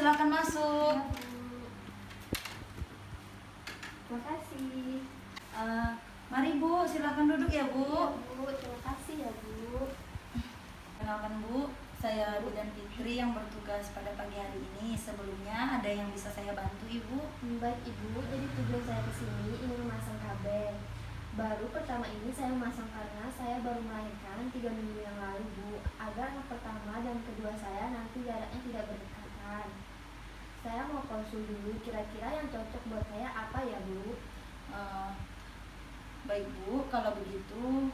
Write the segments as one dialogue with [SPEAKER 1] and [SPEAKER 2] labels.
[SPEAKER 1] silakan masuk.
[SPEAKER 2] Ya, Bu. Terima kasih.
[SPEAKER 1] Mari Bu, silakan duduk ya
[SPEAKER 2] Ya,
[SPEAKER 1] Bu.
[SPEAKER 2] Bu. Terima kasih ya, Bu.
[SPEAKER 1] Kenalkan Bu, saya Bidan Fitri yang bertugas pada pagi hari ini. Sebelumnya ada yang bisa saya bantu Ibu?
[SPEAKER 2] Baik Ibu, jadi tujuan saya ke sini ingin memasang kabel. Baru pertama ini saya memasang karena saya baru melahirkan 3 minggu yang lalu, Bu. Agar anak pertama dan kedua saya nanti jaraknya tidak berdekatan. Saya mau konsul dulu, kira-kira yang cocok buat saya apa ya, Bu?
[SPEAKER 1] Baik Bu, kalau begitu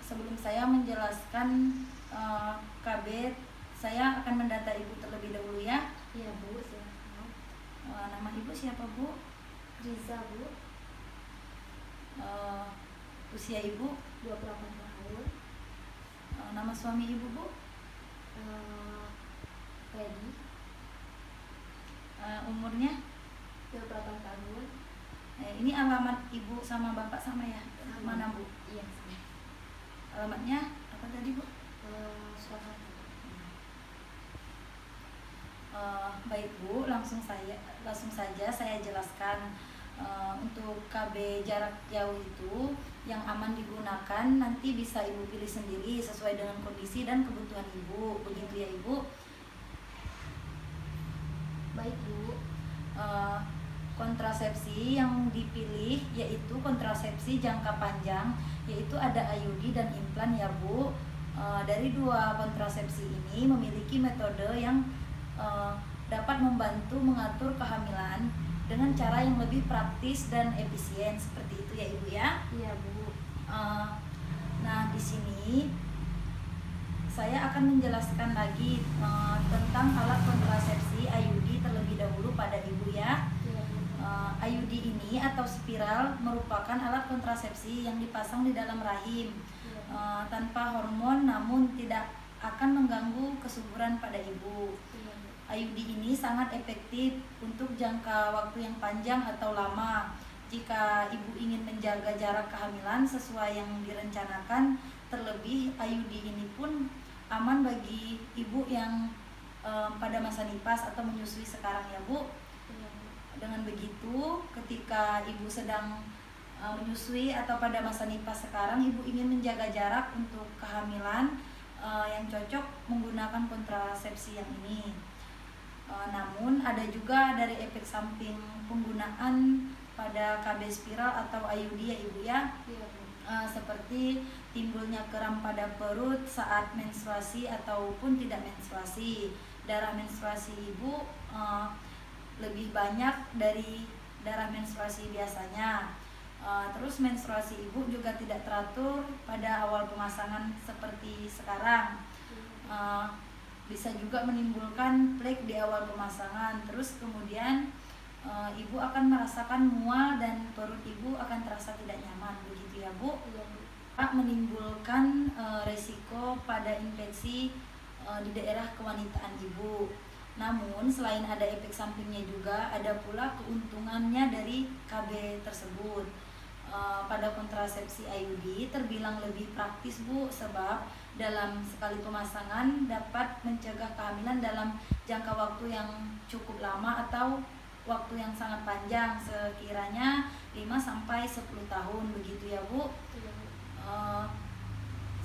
[SPEAKER 1] sebelum saya menjelaskan KB, saya akan mendata Ibu terlebih dahulu ya.
[SPEAKER 2] Iya Bu, silakan.
[SPEAKER 1] Nama Ibu siapa Bu?
[SPEAKER 2] Riza, Bu.
[SPEAKER 1] Usia Ibu?
[SPEAKER 2] 28 tahun.
[SPEAKER 1] Nama suami Ibu Bu?
[SPEAKER 2] Freddy.
[SPEAKER 1] Umurnya?
[SPEAKER 2] 28 tahun.
[SPEAKER 1] Ini alamat Ibu sama Bapak sama ya?
[SPEAKER 2] Sama.
[SPEAKER 1] Mana Bu?
[SPEAKER 2] Iya, sama.
[SPEAKER 1] Alamatnya apa tadi Bu?
[SPEAKER 2] Surakarta.
[SPEAKER 1] Baik Bu, langsung saja saya jelaskan. Untuk KB jarak jauh itu yang aman digunakan nanti bisa Ibu pilih sendiri sesuai dengan kondisi dan kebutuhan Ibu. Begitu ya Ibu?
[SPEAKER 2] Baik Bu.
[SPEAKER 1] Kontrasepsi yang dipilih yaitu kontrasepsi jangka panjang, yaitu ada IUD dan implan ya Bu. Dari dua kontrasepsi ini memiliki metode yang dapat membantu mengatur kehamilan dengan cara yang lebih praktis dan efisien, seperti itu ya Ibu ya.
[SPEAKER 2] Iya Bu.
[SPEAKER 1] Nah di sini saya akan menjelaskan lagi tentang alat kontrasepsi IUD terlebih dahulu pada Ibu ya.
[SPEAKER 2] Iya Bu.
[SPEAKER 1] IUD ini atau spiral merupakan alat kontrasepsi yang dipasang di dalam rahim tanpa hormon, namun tidak akan mengganggu kesuburan pada ibu.
[SPEAKER 2] Iya Bu.
[SPEAKER 1] IUD ini sangat efektif untuk jangka waktu yang panjang atau lama. Jika ibu ingin menjaga jarak kehamilan sesuai yang direncanakan, terlebih IUD ini pun aman bagi ibu yang pada masa nifas atau menyusui sekarang ya Bu.
[SPEAKER 2] Iya Bu.
[SPEAKER 1] Dengan begitu, ketika ibu sedang menyusui atau pada masa nifas sekarang, ibu ingin menjaga jarak untuk kehamilan yang cocok menggunakan kontrasepsi yang ini. Namun ada juga dari efek samping penggunaan pada KB spiral atau IUD ya Ibu ya.
[SPEAKER 2] Iya Bu.
[SPEAKER 1] Seperti timbulnya kram pada perut saat menstruasi ataupun tidak menstruasi. Darah menstruasi ibu lebih banyak dari darah menstruasi biasanya. Terus menstruasi ibu juga tidak teratur pada awal pemasangan seperti sekarang. Bisa juga menimbulkan flek di awal pemasangan. Terus kemudian ibu akan merasakan mual dan perut ibu akan terasa tidak nyaman, begitu ya Bu.
[SPEAKER 2] Iya Bu.
[SPEAKER 1] Menimbulkan resiko pada infeksi di daerah kewanitaan ibu. Namun selain ada efek sampingnya juga ada pula keuntungannya dari KB tersebut. Pada kontrasepsi IUD terbilang lebih praktis Bu, sebab dalam sekali pemasangan dapat mencegah kehamilan dalam jangka waktu yang cukup lama atau waktu yang sangat panjang, sekiranya 5-10 tahun, begitu ya Bu.
[SPEAKER 2] Iya Bu.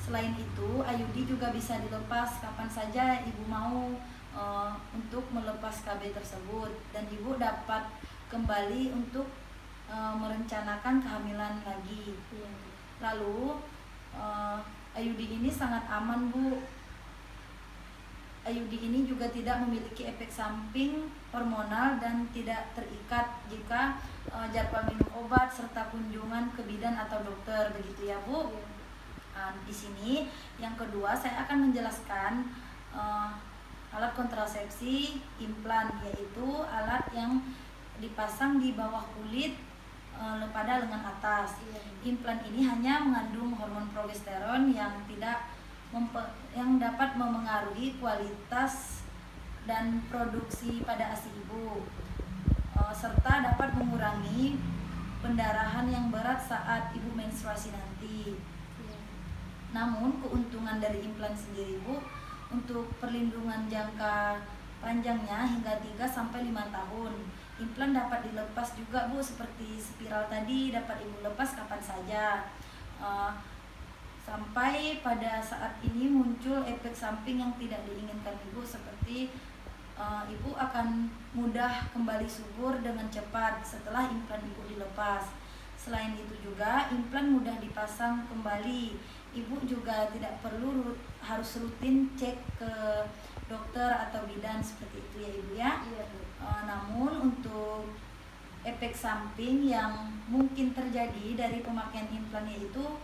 [SPEAKER 1] Selain itu, IUD juga bisa dilepas kapan saja ibu mau untuk melepas KB tersebut, dan ibu dapat kembali untuk merencanakan kehamilan lagi.
[SPEAKER 2] Iya Bu.
[SPEAKER 1] Lalu IUD ini sangat aman Bu. IUD ini juga tidak memiliki efek samping hormonal dan tidak terikat jika jadwal minum obat serta kunjungan ke bidan atau dokter, begitu ya Bu.
[SPEAKER 2] Iya.
[SPEAKER 1] Di sini yang kedua saya akan menjelaskan alat kontrasepsi implan, yaitu alat yang dipasang di bawah kulit pada lengan atas.
[SPEAKER 2] Iya.
[SPEAKER 1] Implan ini hanya mengandung hormon progesteron yang dapat memengaruhi kualitas dan produksi pada ASI ibu, serta dapat mengurangi pendarahan yang berat saat ibu menstruasi nanti.
[SPEAKER 2] Iya.
[SPEAKER 1] Namun keuntungan dari implan sendiri Bu, untuk perlindungan jangka panjangnya hingga 3 sampai 5 tahun. Implan dapat dilepas juga Bu, seperti spiral tadi dapat Ibu lepas kapan saja. Sampai pada saat ini muncul efek samping yang tidak diinginkan Ibu, seperti Ibu akan mudah kembali subur dengan cepat setelah implan Ibu dilepas. Selain itu juga implan mudah dipasang kembali. Ibu juga tidak perlu harus rutin cek ke dokter atau bidan seperti itu ya Ibu ya.
[SPEAKER 2] Iya Bu.
[SPEAKER 1] Namun untuk efek samping yang mungkin terjadi dari pemakaian implan yaitu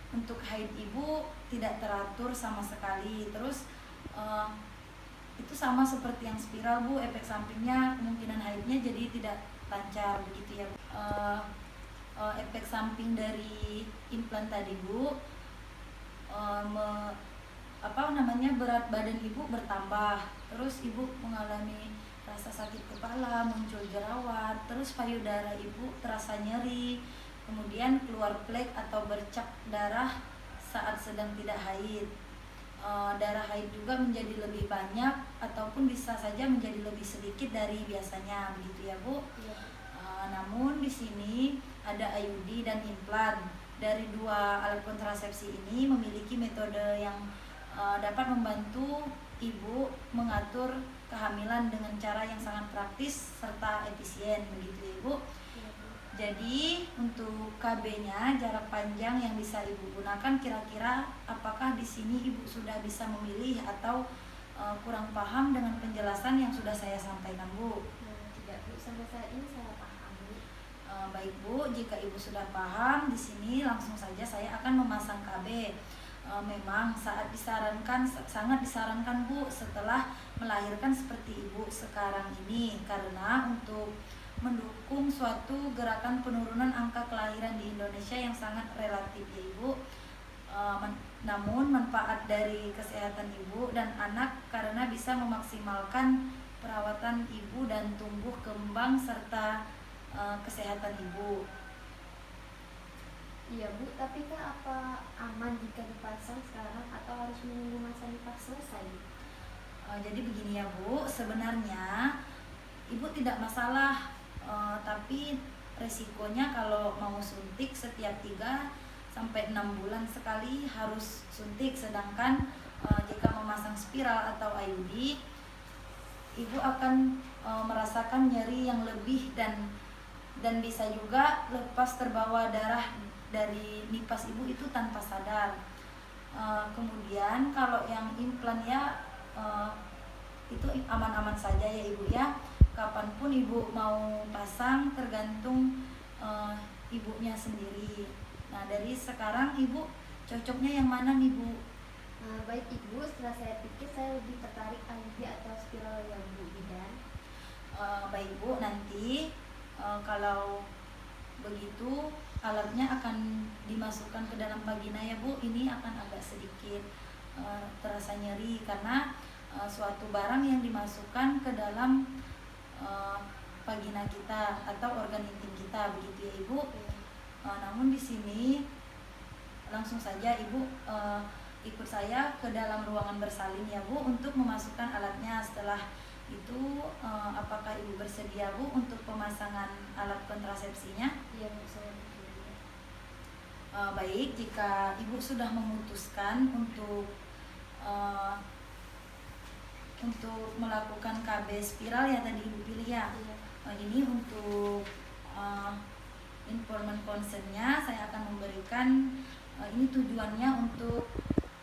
[SPEAKER 1] untuk haid Ibu tidak teratur sama sekali. Terus itu sama seperti yang spiral Bu, efek sampingnya kemungkinan haidnya jadi tidak lancar begitu ya Bu. Efek samping dari implan tadi Bu, berat badan Ibu bertambah, terus Ibu mengalami rasa sakit kepala, muncul jerawat, terus payudara Ibu terasa nyeri, kemudian keluar flek atau bercak darah saat sedang tidak haid. Darah haid juga menjadi lebih banyak ataupun bisa saja menjadi lebih sedikit dari biasanya begitu ya Bu.
[SPEAKER 2] Iya.
[SPEAKER 1] Namun di sini ada IUD dan implan. Dari dua alat kontrasepsi ini memiliki metode yang dapat membantu Ibu mengatur kehamilan dengan cara yang sangat praktis serta efisien begitu ya Ibu. Jadi untuk KB-nya jarak panjang yang bisa Ibu gunakan, kira-kira apakah di sini Ibu sudah bisa memilih atau kurang paham dengan penjelasan yang sudah saya sampaikan Bu?
[SPEAKER 2] Tidak Bu, sampai saat ini saya paham Bu.
[SPEAKER 1] Baik Bu, jika Ibu sudah paham, di sini langsung saja saya akan memasang KB. Memang sangat disarankan Bu setelah melahirkan seperti Ibu sekarang ini, karena untuk mendukung suatu gerakan penurunan angka kelahiran di Indonesia yang sangat relatif ya Ibu. Namun manfaat dari kesehatan Ibu dan anak karena bisa memaksimalkan perawatan Ibu dan tumbuh kembang serta kesehatan Ibu.
[SPEAKER 2] Iya Bu, tapi Kak, apa aman jika dipasang sekarang atau harus menunggu masa nifas selesai?
[SPEAKER 1] Jadi begini ya Bu, sebenarnya Ibu tidak masalah, tapi resikonya kalau mau suntik setiap 3 sampai 6 bulan sekali harus suntik, sedangkan jika memasang spiral atau IUD, Ibu akan merasakan nyeri yang lebih dan bisa juga lepas terbawa darah dari nipas Ibu itu tanpa sadar. Kemudian kalau yang implan ya itu aman-aman saja ya Ibu ya. Kapanpun Ibu mau pasang tergantung Ibunya sendiri. Nah dari sekarang Ibu cocoknya yang mana nih Bu?
[SPEAKER 2] Baik Ibu, setelah saya pikir saya lebih tertarik IUD atau spiral yang Bu bidan.
[SPEAKER 1] Baik Bu, nanti kalau begitu alatnya akan dimasukkan ke dalam vagina ya Bu. Ini akan agak sedikit terasa nyeri karena suatu barang yang dimasukkan ke dalam vagina kita atau organ intim kita begitu ya Ibu. Namun di sini langsung saja Ibu ikut saya ke dalam ruangan bersalin ya Bu untuk memasukkan alatnya. Setelah itu apakah Ibu bersedia Bu untuk pemasangan alat kontrasepsinya?
[SPEAKER 2] Iya Bu, saya bersedia.
[SPEAKER 1] Baik, jika Ibu sudah memutuskan untuk melakukan KB spiral ya tadi Ibu pilih ya.
[SPEAKER 2] Iya.
[SPEAKER 1] Ini untuk informan consent-nya saya akan memberikan, ini tujuannya untuk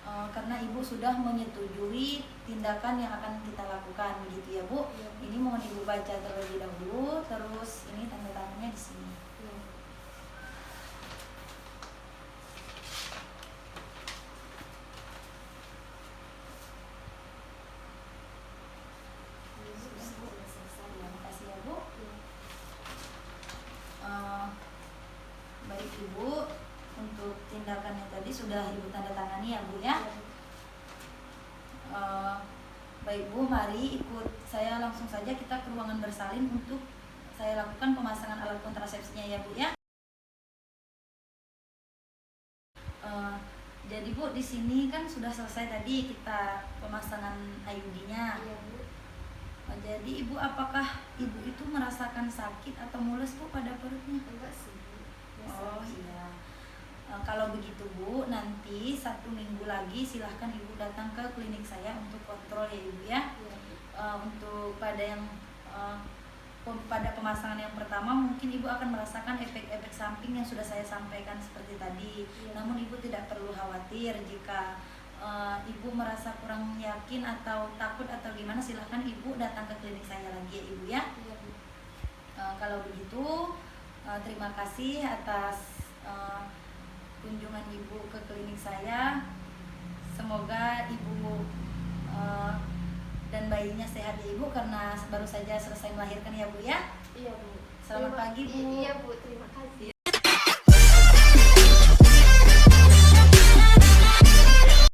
[SPEAKER 1] karena Ibu sudah menyetujui tindakan yang akan kita lakukan begitu ya Bu.
[SPEAKER 2] Iya.
[SPEAKER 1] Ini mohon Ibu baca terlebih dahulu, terus ini tanda tangannya di sini.
[SPEAKER 2] Iya.
[SPEAKER 1] Makasih ya Bu.
[SPEAKER 2] Iya.
[SPEAKER 1] Baik Ibu, untuk tindakannya tadi sudah Ibu tanda tangani ya Bu ya. Baik Bu, mari ikut saya langsung saja kita ke ruangan bersalin untuk saya lakukan pemasangan alat kontrasepsinya ya Bu ya. Jadi Bu, di sini kan sudah selesai tadi kita pemasangan IUD-nya.
[SPEAKER 2] Iya Bu.
[SPEAKER 1] Jadi ibu, apakah ibu itu merasakan sakit atau mules bu pada perutnya?
[SPEAKER 2] Enggak sih Bu. Biasa
[SPEAKER 1] Oh
[SPEAKER 2] aja.
[SPEAKER 1] iya. Kalau begitu bu, nanti 1 minggu lagi silahkan ibu datang ke klinik saya untuk kontrol ya ibu ya.
[SPEAKER 2] Iya Bu.
[SPEAKER 1] Untuk pada yang pada pemasangan yang pertama mungkin ibu akan merasakan efek-efek samping yang sudah saya sampaikan seperti tadi.
[SPEAKER 2] Iya.
[SPEAKER 1] Namun ibu tidak perlu khawatir jika ibu merasa kurang yakin atau takut atau gimana, silahkan ibu datang ke klinik saya lagi ya ibu ya.
[SPEAKER 2] Iya Bu.
[SPEAKER 1] Kalau begitu terima kasih atas kunjungan ibu ke klinik saya. Semoga ibu dan bayinya sehat ya ibu, karena baru saja selesai melahirkan ya bu ya.
[SPEAKER 2] Iya Bu.
[SPEAKER 1] Selamat pagi, Bu.
[SPEAKER 2] Iya Bu, terima kasih.